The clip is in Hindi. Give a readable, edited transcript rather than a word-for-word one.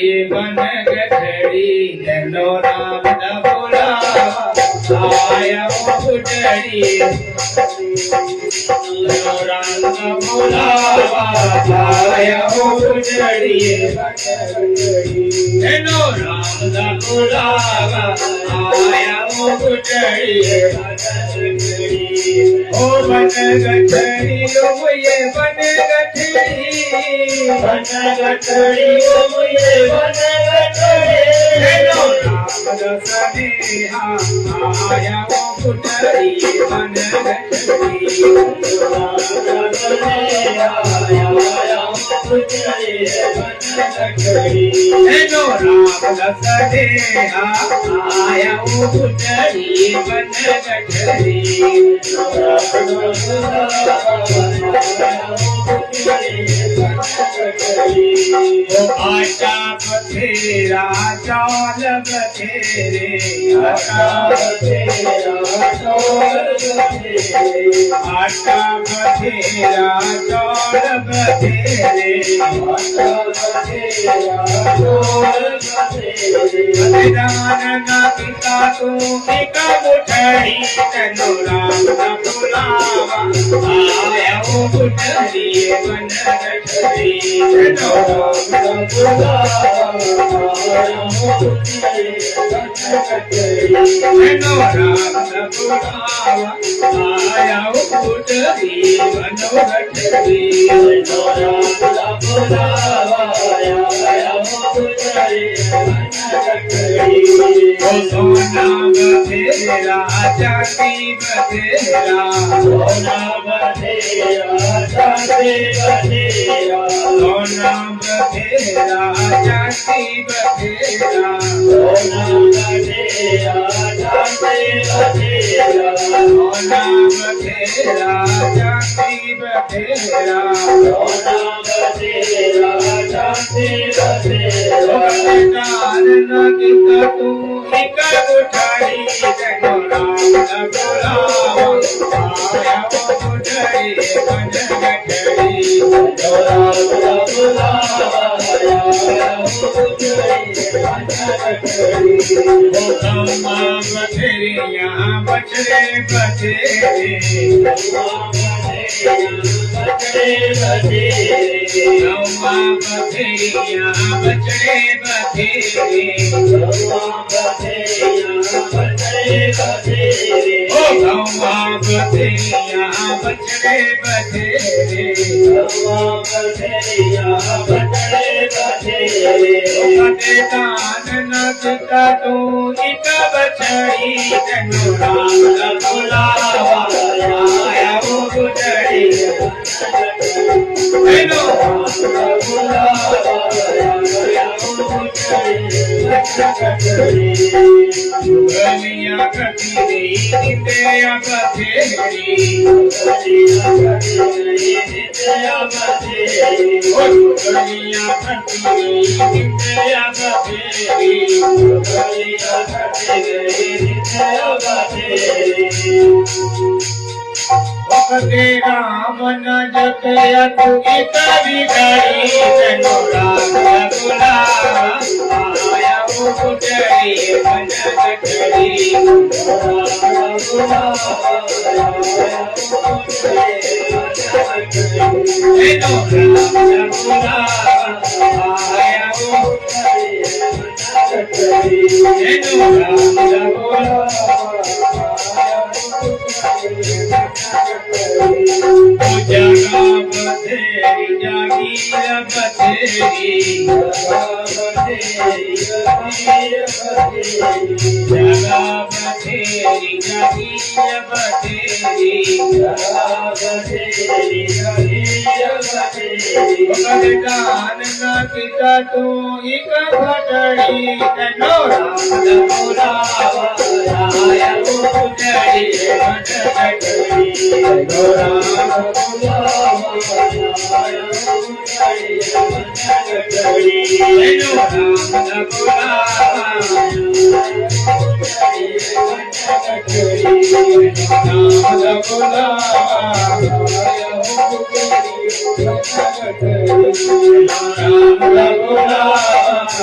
बन गठड़ी जनो राम दा बुलावा आया गुठड़ी जनो राम दा बुलावा आया गुठड़ी जनो राम दा बुलावा आया गुठड़ी ओ बन गठड़ी ओ ये बन गठड़ी बन गठड़ी ओ ये बन गठड़ी हेलो राम दसने आया वो गुठड़ी बन गठड़ी राम दसने आया वो गुठड़ी बन गठड़ी हेलो राम दसने आया वो गुठड़ी बन गठड़ी आटा बथेरा चावल बथेरे आटा बथेरा चावल बथेरे आटा बथेरा चावल बथेरे आटा बथेरा चावल बथेरे दान ना पिता तू एक मुठड़ी तनु राम ना बुलावा आया वो गुठड़ी बन गठड़ी तनु राम ना बुलावा आया वो गुठड़ी बन गठड़ी तनु राम ना बुलावा आया वो गुठड़ी बन गठड़ी तनु राम ना बुलावा आया वो गुठड़ी बन गठड़ी ओ सोना बथेरा चांदी बथेरा सोना बथेरा चांदी बथेरा सोना बथेरा चांदी बथेरा सोना बथेरा चांदी बथेरा सोना बथेरा चांदी बथेरा सोना बथेरा चांदी बथेरा कान न किता तू एक गुठड़ी जनो राम दा बुलावा आया वो गुठड़ी बन गठड़ी जनो राम दा बुलावा आया वो गुठड़ी बन गठड़ी ओ अम्मा बथेरिया बछड़े बथेरे अम्मा बथेरिया अम्मा बथेरिया बछड़े बथेरे अम्मा बथेरिया बछड़े बथेरे ओ अम्मा बथेरिया बछड़े बथेरे अम्मा बथेरिया बछड़े बथेरे कटे दान न चिता तू एक बछड़ी तनु राम दा बुलावा आया वो गुठड़ी हेलो राम दा बुलावा आया वो गुठड़ी गलियां कटी गई नित्या बथेरी गलियां कटी गई नित्या बथेरी गलियां कटी गई नित्या बथेरी गलियां कटी गई नित्या बथेरी भक्ति राम न जपया तू एक बिगड़ी तनु राम दा बुलावा आया वो गुठड़ी बन गठड़ी राम दा बुलावा आया वो गुठड़ी बन गठड़ी हेलो राम दा बुलावा आया वो गुठड़ी बन गठड़ी हेलो राम दा बुलावा आया वो गुठड़ी जगा बथेरी जागीर बथेरी जगा बथेरी जागीर बथेरी जगा बथेरी जागीर बथेरी जगा बथेरी जागीर बथेरी दान न पिता तू एक भटड़ी तनु राम दा बुलावा आया वो गुठड़ी बन गठड़ी तनु राम बुलावा आया वो गुठड़ी बन गठड़ी तनु राम दा बुलावा आया वो गुठड़ी बन गठड़ी राम दा बुलावा आया वो गुठड़ी રામ રઘુનાથ